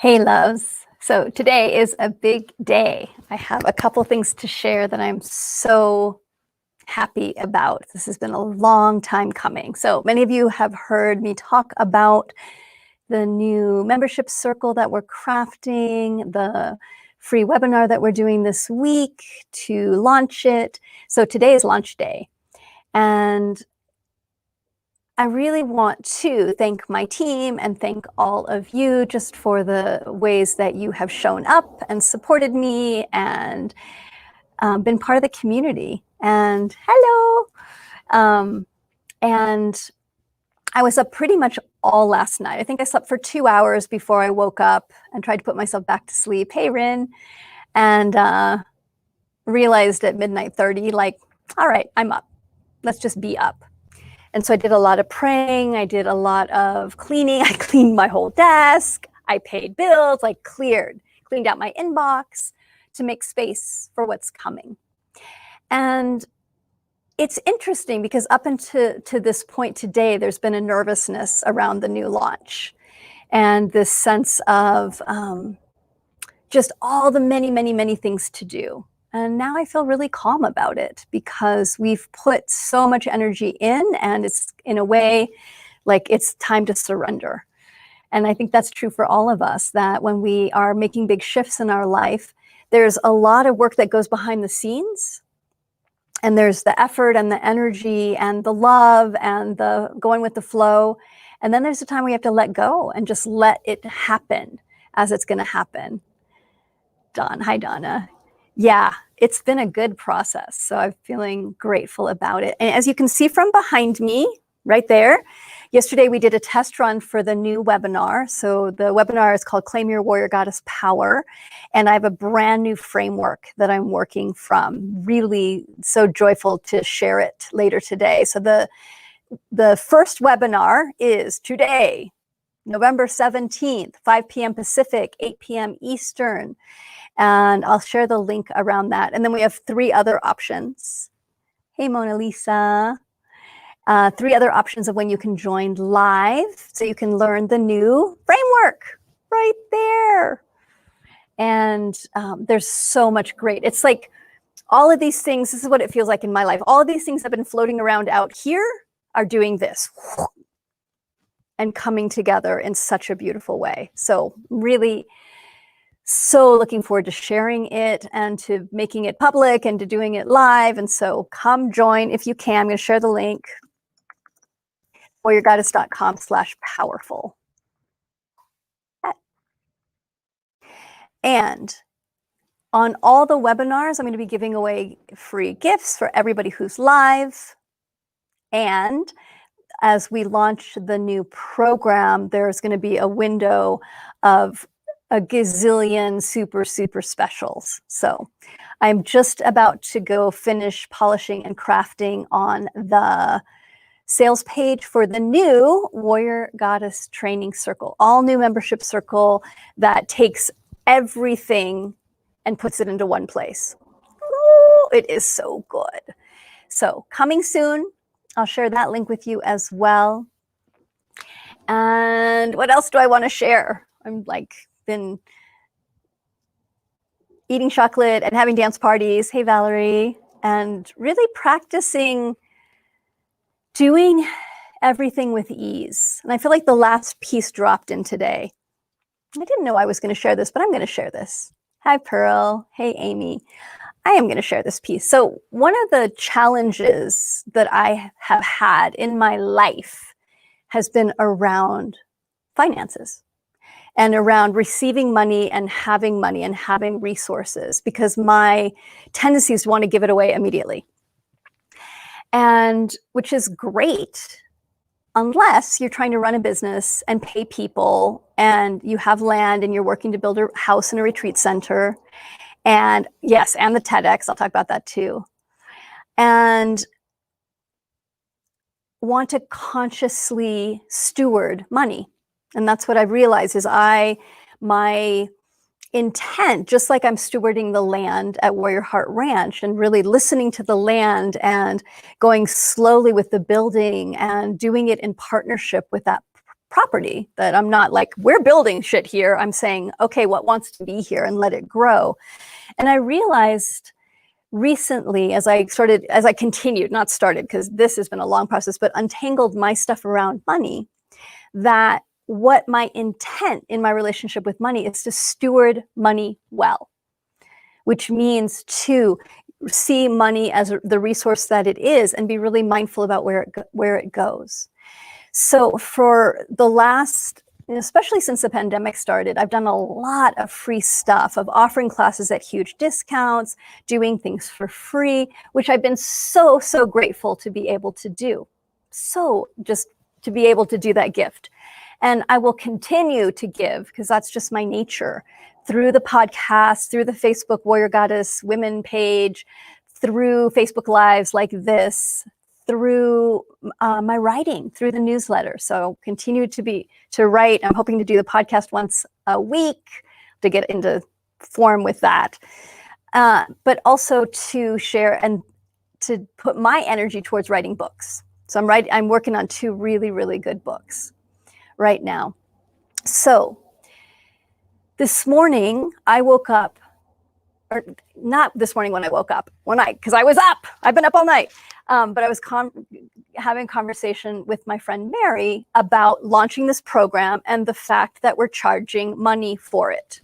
Hey loves. So today is a big day. I have a couple things to share that I'm so happy about. This has been a long time coming. So many of you have heard me talk about the new membership circle that we're crafting, the free webinar that we're doing this week to launch it. So today is launch day. And I really want to thank my team and thank all of you just for the ways that you have shown up and supported me and been part of the community. And hello. And I was up pretty much all last night. I think I slept for 2 hours before I woke up and tried to put myself back to sleep. Hey, Rin. And realized at midnight 30, like, all right, I'm up. Let's just be up. And so I did a lot of praying. I did a lot of cleaning. I cleaned my whole desk. I paid bills, like cleaned out my inbox to make space for what's coming. And it's interesting because up until this point today, there's been a nervousness around the new launch and this sense of just all the many, many, many things to do. And now I feel really calm about it because we've put so much energy in, and it's in a way like it's time to surrender. And I think that's true for all of us, that when we are making big shifts in our life, there's a lot of work that goes behind the scenes. And there's the effort and the energy and the love and the going with the flow. And then there's a time we have to let go and just let it happen as it's going to happen. Hi, Donna. Yeah, it's been a good process. So I'm feeling grateful about it. And as you can see from behind me, right there, yesterday we did a test run for the new webinar. So the webinar is called Claim Your Warrior Goddess Power. And I have a brand new framework that I'm working from. Really so joyful to share it later today. So the first webinar is today, November 17th, 5 p.m. Pacific, 8 p.m. Eastern. And I'll share the link around that. And then we have 3 other options. Hey, Mona Lisa. 3 other options of when you can join live so you can learn the new framework right there. And there's so much great. It's like all of these things, this is what it feels like in my life. All of these things that have been floating around out here are doing this and coming together in such a beautiful way. So really, so looking forward to sharing it and to making it public and to doing it live. And so come join if you can. I'm going to share the link, warriorgoddess.com/powerful. And on all the webinars, I'm going to be giving away free gifts for everybody who's live. And as we launch the new program, there's going to be a window of a gazillion super specials. So I'm just about to go finish polishing and crafting on the sales page for the new Warrior Goddess Training Circle, all new membership circle that takes everything and puts it into one place. Ooh, it is so good. So coming soon. I'll share that link with you as well. And what else do I want to share? I'm like been eating chocolate and having dance parties. Hey, Valerie. And really practicing doing everything with ease. And I feel like the last piece dropped in today. I didn't know I was going to share this, but I'm going to share this. Hi, Pearl. Hey, Amy. I am going to share this piece. So one of the challenges that I have had in my life has been around finances and around receiving money and having resources, because my tendency is to want to give it away immediately. And which is great, unless you're trying to run a business and pay people and you have land and you're working to build a house and a retreat center. And yes, and the TEDx, I'll talk about that too. And want to consciously steward money. And that's what I've realized is my intent, just like I'm stewarding the land at Warrior Heart Ranch and really listening to the land and going slowly with the building and doing it in partnership with that property, that I'm not like, we're building shit here. I'm saying, okay, what wants to be here, and let it grow. And I realized recently, as I continued, not started, because this has been a long process, but untangled my stuff around money, that what my intent in my relationship with money is to steward money well, which means to see money as the resource that it is and be really mindful about where it goes. So for the last, especially since the pandemic started, I've done a lot of free stuff, of offering classes at huge discounts, doing things for free, which I've been so, so grateful to be able to do. So just to be able to do that gift. And I will continue to give, because that's just my nature, through the podcast, through the Facebook Warrior Goddess Women page, through Facebook Lives like this, through my writing, through the newsletter. So continue to write. I'm hoping to do the podcast once a week to get into form with that. But also to share and to put my energy towards writing books. So I'm working on 2 really, really good books right now. So this morning I woke up, or not this morning when I woke up, because I was up, I've been up all night. But I was having a conversation with my friend Mary about launching this program and the fact that we're charging money for it.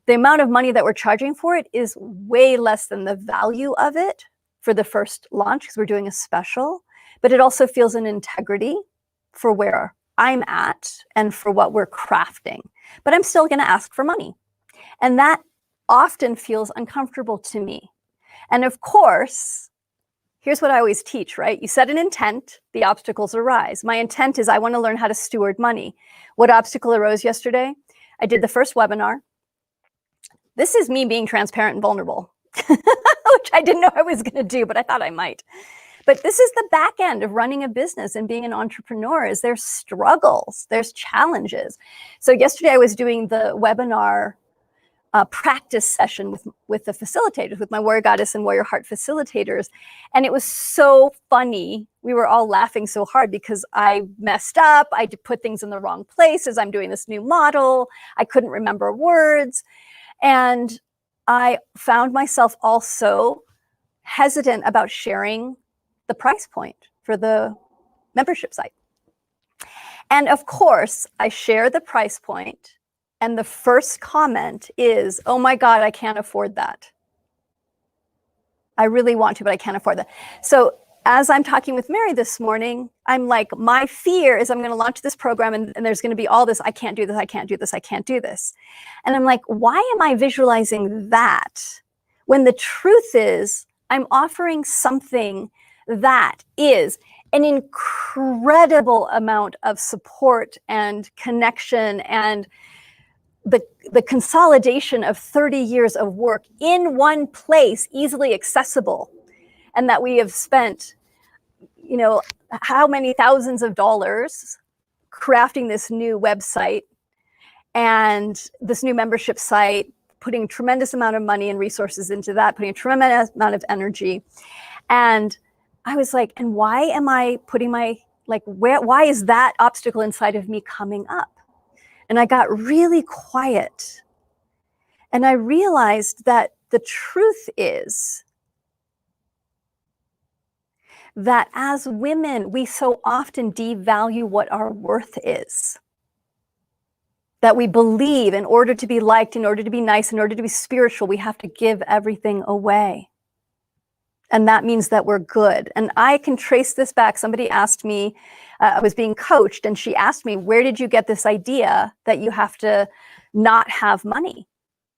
The amount of money that we're charging for it is way less than the value of it for the first launch, because we're doing a special, but it also feels an integrity for where I'm at and for what we're crafting. But I'm still going to ask for money. And that often feels uncomfortable to me. And of course, here's what I always teach, right? You set an intent, the obstacles arise. My intent is I want to learn how to steward money. What obstacle arose yesterday? I did the first webinar. This is me being transparent and vulnerable, which I didn't know I was going to do, but I thought I might. But this is the back end of running a business and being an entrepreneur. Is there's struggles, there's challenges. So yesterday I was doing the webinar practice session with the facilitators, with my Warrior Goddess and Warrior Heart facilitators. And it was so funny. We were all laughing so hard because I messed up. I put things in the wrong places. I'm doing this new model. I couldn't remember words. And I found myself also hesitant about sharing the price point for the membership site. And of course, I share the price point, and the first comment is, oh my God, I can't afford that. I really want to, but I can't afford that. So as I'm talking with Mary this morning, I'm like, my fear is I'm going to launch this program and there's going to be all this, I can't do this, I can't do this, I can't do this. And I'm like, why am I visualizing that when the truth is I'm offering something that is an incredible amount of support and connection and the consolidation of 30 years of work in one place, easily accessible, and that we have spent, you know, how many thousands of dollars crafting this new website and this new membership site, putting a tremendous amount of money and resources into that, putting a tremendous amount of energy. And I was like, and why am I putting why is that obstacle inside of me coming up? And I got really quiet. And I realized that the truth is that as women, we so often devalue what our worth is. That we believe in order to be liked, in order to be nice, in order to be spiritual, we have to give everything away. And that means that we're good. And I can trace this back. Somebody asked me, I was being coached, and she asked me, where did you get this idea that you have to not have money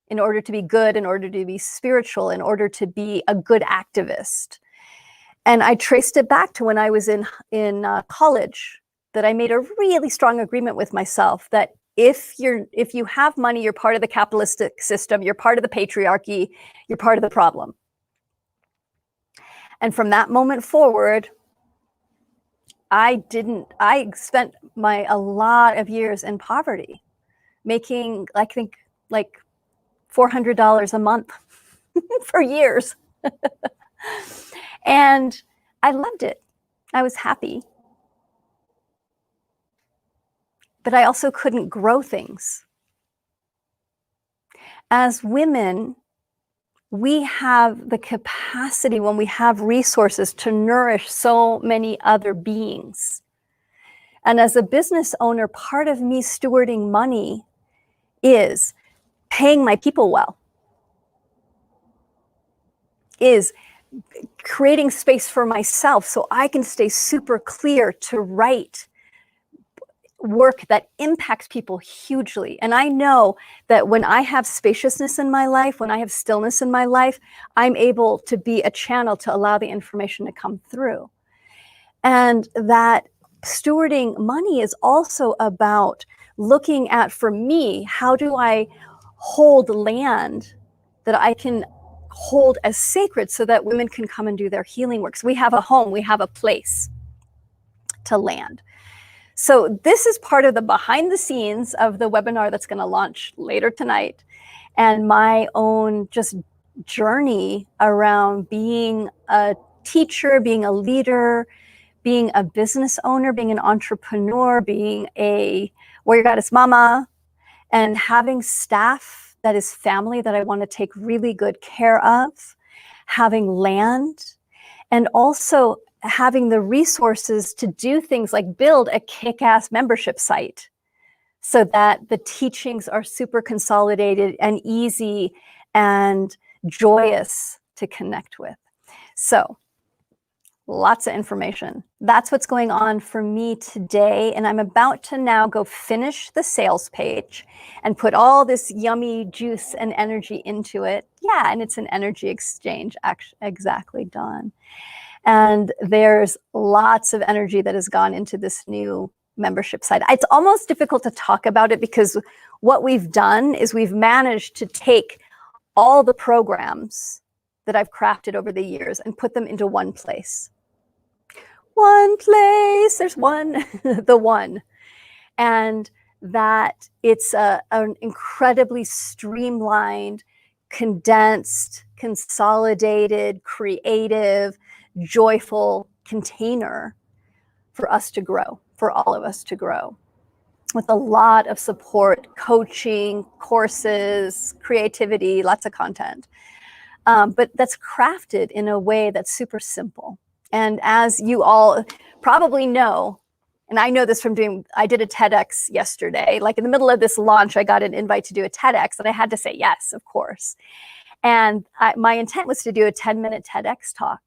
in order to be good, in order to be spiritual, in order to be a good activist? And I traced it back to when I was in college, that I made a really strong agreement with myself that if you have money, you're part of the capitalistic system, you're part of the patriarchy, you're part of the problem. And from that moment forward, I spent a lot of years in poverty, making, I think, like $400 a month for years. And I loved it. I was happy. but I also couldn't grow things. As women, we have the capacity, when we have resources, to nourish so many other beings. And as a business owner, part of me stewarding money is paying my people well, is creating space for myself so I can stay super clear to write work that impacts people hugely. And I know that when I have spaciousness in my life, when I have stillness in my life, I'm able to be a channel to allow the information to come through. And that stewarding money is also about looking at, for me, how do I hold land that I can hold as sacred so that women can come and do their healing work. So we have a home, we have a place to land. So this is part of the behind the scenes of the webinar that's going to launch later tonight, and my own just journey around being a teacher, being a leader, being a business owner, being an entrepreneur, being a warrior goddess mama, and having staff that is family that I want to take really good care of, having land, and also having the resources to do things like build a kick-ass membership site so that the teachings are super consolidated and easy and joyous to connect with. So lots of information. That's what's going on for me today. And I'm about to now go finish the sales page and put all this yummy juice and energy into it. Yeah, and it's an energy exchange, exactly, Dawn. And there's lots of energy that has gone into this new membership site. It's almost difficult to talk about it because what we've done is we've managed to take all the programs that I've crafted over the years and put them into one place. One place, there's one, the one. And that it's an incredibly streamlined, condensed, consolidated, creative, joyful container for us to grow, for all of us to grow, with a lot of support, coaching, courses, creativity, lots of content. But that's crafted in a way that's super simple. And as you all probably know, and I know this from I did a TEDx yesterday, like in the middle of this launch, I got an invite to do a TEDx and I had to say yes, of course. And my intent was to do a 10-minute TEDx talk.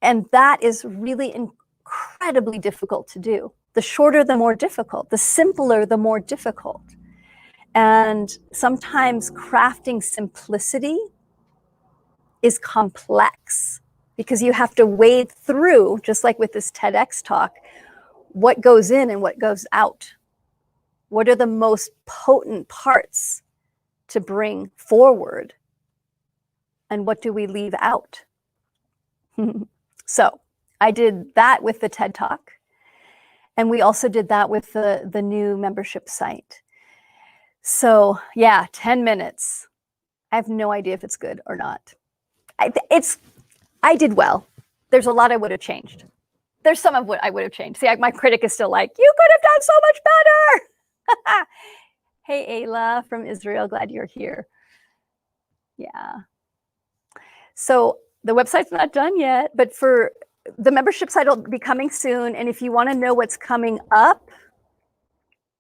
And that is really incredibly difficult to do. The shorter, the more difficult. The simpler, the more difficult. And sometimes crafting simplicity is complex because you have to wade through, just like with this TEDx talk, what goes in and what goes out. What are the most potent parts to bring forward? And what do we leave out? So I did that with the TED Talk. And we also did that with the new membership site. So yeah, 10 minutes. I have no idea if it's good or not. I did well. There's a lot I would have changed. There's some of what I would have changed. See, my critic is still like, you could have done so much better. Hey, Ayla from Israel, glad you're here. Yeah. So the website's not done yet, but for the membership site will be coming soon. And if you want to know what's coming up,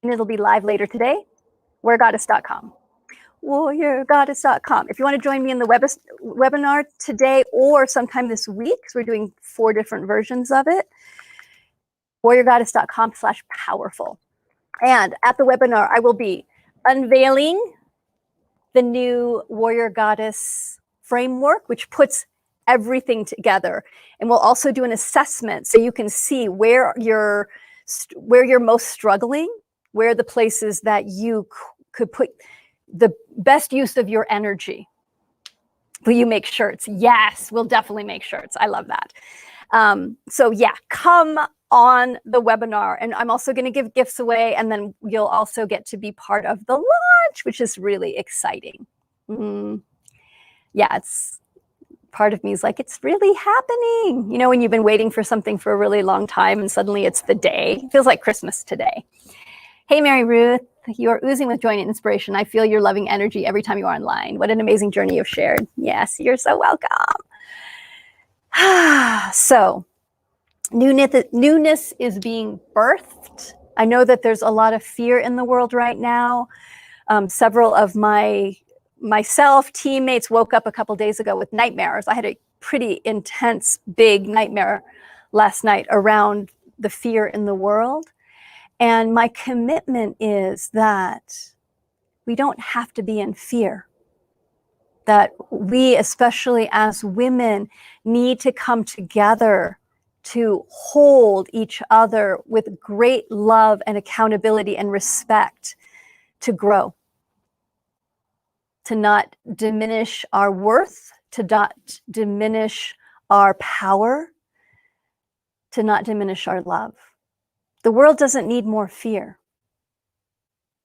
and it'll be live later today, warriorgoddess.com. warriorgoddess.com. If you want to join me in the webinar today or sometime this week, because we're doing 4 different versions of it, warriorgoddess.com/powerful. And at the webinar, I will be unveiling the new Warrior Goddess framework, which puts everything together. And we'll also do an assessment so you can see where you're most struggling, where are the places that you could put the best use of your energy. Will you make shirts? Yes, we'll definitely make shirts. I love that. So yeah, come on the webinar. And I'm also going to give gifts away. And then you'll also get to be part of the launch, which is really exciting. Yeah, it's part of me is like, it's really happening. You know, when you've been waiting for something for a really long time and suddenly it's the day. It feels like Christmas today. Hey, Mary Ruth, you are oozing with joy and inspiration. I feel your loving energy every time you are online. What an amazing journey you've shared. Yes, you're so welcome. So, newness is being birthed. I know that there's a lot of fear in the world right now. Several of myself, teammates woke up a couple days ago with nightmares. I had a pretty intense, big nightmare last night around the fear in the world. And my commitment is that we don't have to be in fear. That we, especially as women, need to come together to hold each other with great love and accountability and respect to grow, to not diminish our worth, to not diminish our power, to not diminish our love. The world doesn't need more fear.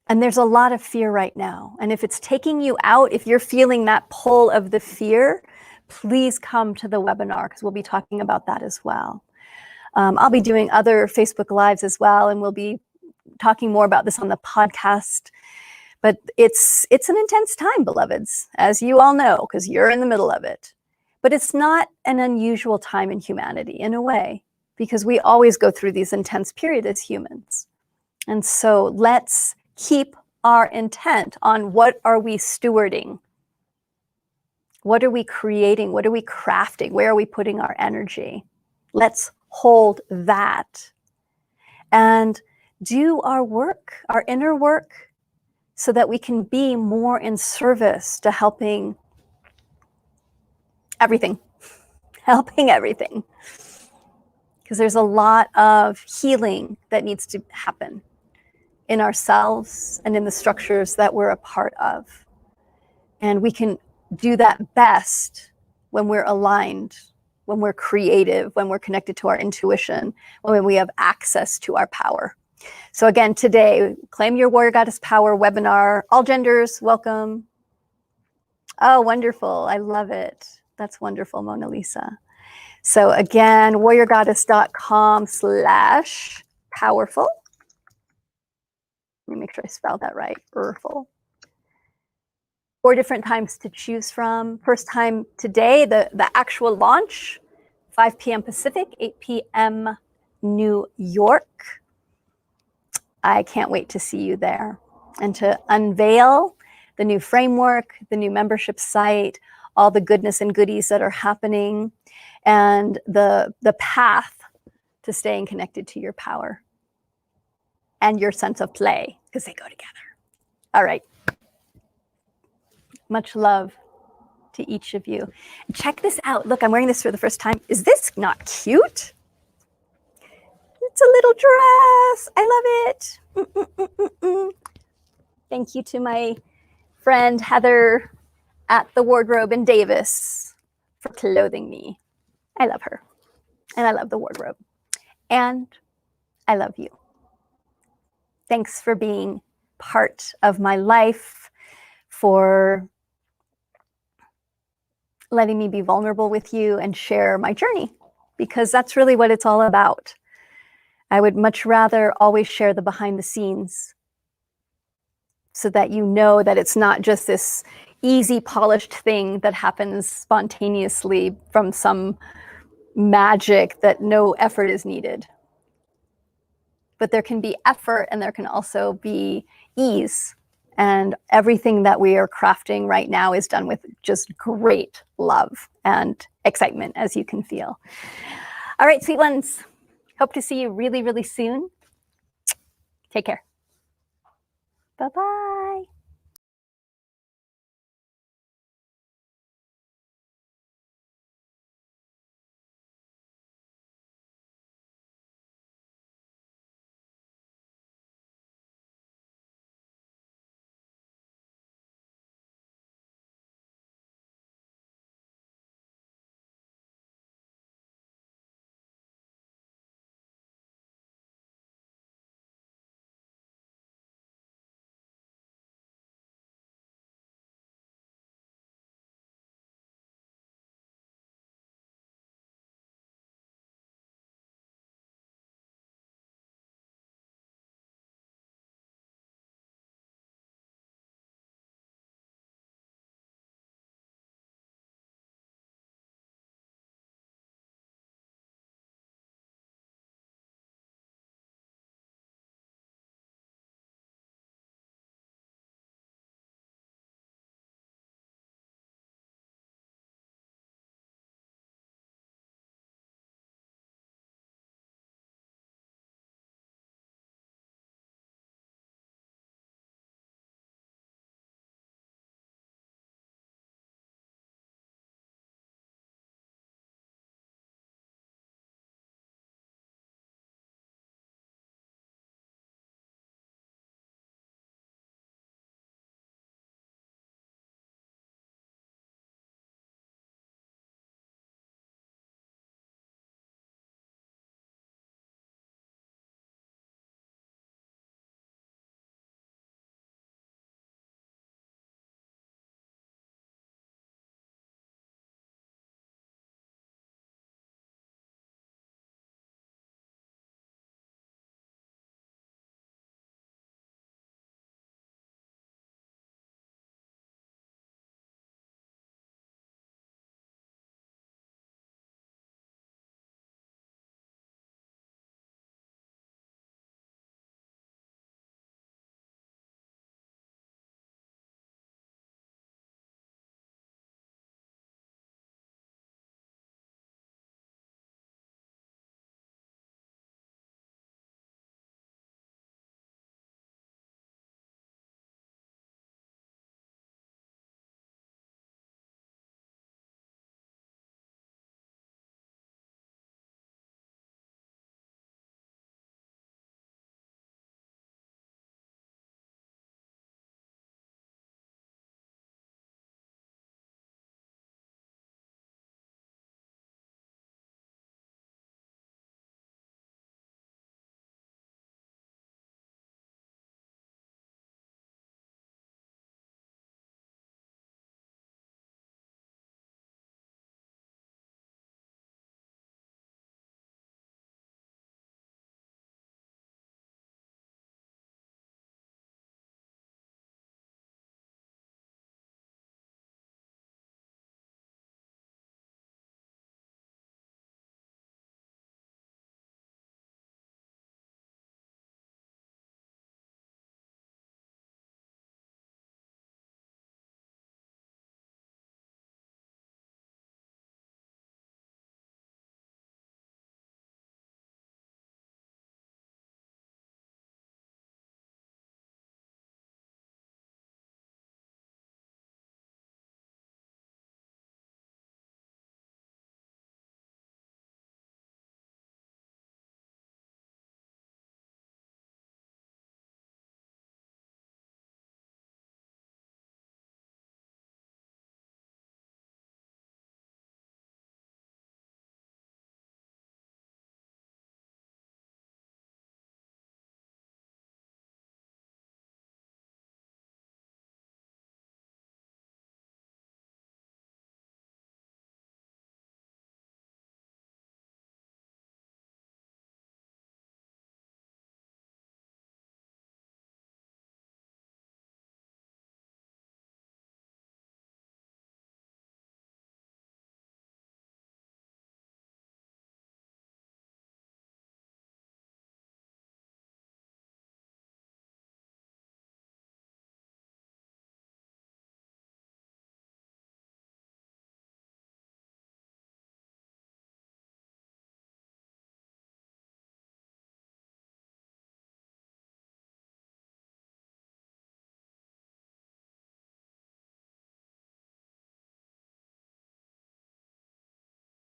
And there's a lot of fear right now. And if it's taking you out, if you're feeling that pull of the fear, please come to the webinar because we'll be talking about that as well. I'll be doing other Facebook Lives as well, and we'll be talking more about this on the podcast. But it's an intense time, beloveds, as you all know, because you're in the middle of it. But it's not an unusual time in humanity in a way, because we always go through these intense periods as humans. And so let's keep our intent on what are we stewarding? What are we creating? What are we crafting? Where are we putting our energy? Let's hold that and do our work, our inner work, so that we can be more in service to helping everything. Because there's a lot of healing that needs to happen in ourselves and in the structures that we're a part of. And we can do that best when we're aligned, when we're creative, when we're connected to our intuition, when we have access to our power. So again, today, Claim Your Warrior Goddess Power webinar. All genders, welcome. Oh, wonderful. I love it. That's wonderful, Mona Lisa. So again, warriorgoddess.com/powerful. Let me make sure I spelled that right. Powerful. 4 different times to choose from. First time today, the actual launch, 5 p.m. Pacific, 8 p.m. New York. I can't wait to see you there. And to unveil the new framework, the new membership site, all the goodness and goodies that are happening, and the path to staying connected to your power and your sense of play, because they go together. All right. Much love to each of you. Check this out. Look, I'm wearing this for the first time. Is this not cute? It's a little dress. I love it. Thank you to my friend Heather at the Wardrobe in Davis for clothing me. I love her. And I love the wardrobe. And I love you. Thanks for being part of my life, for letting me be vulnerable with you and share my journey, because that's really what it's all about. I would much rather always share the behind the scenes so that you know that it's not just this easy, polished thing that happens spontaneously from some magic that no effort is needed. But there can be effort and there can also be ease. And everything that we are crafting right now is done with just great love and excitement, as you can feel. All right, sweet ones. Hope to see you really, really soon. Take care. Bye-bye.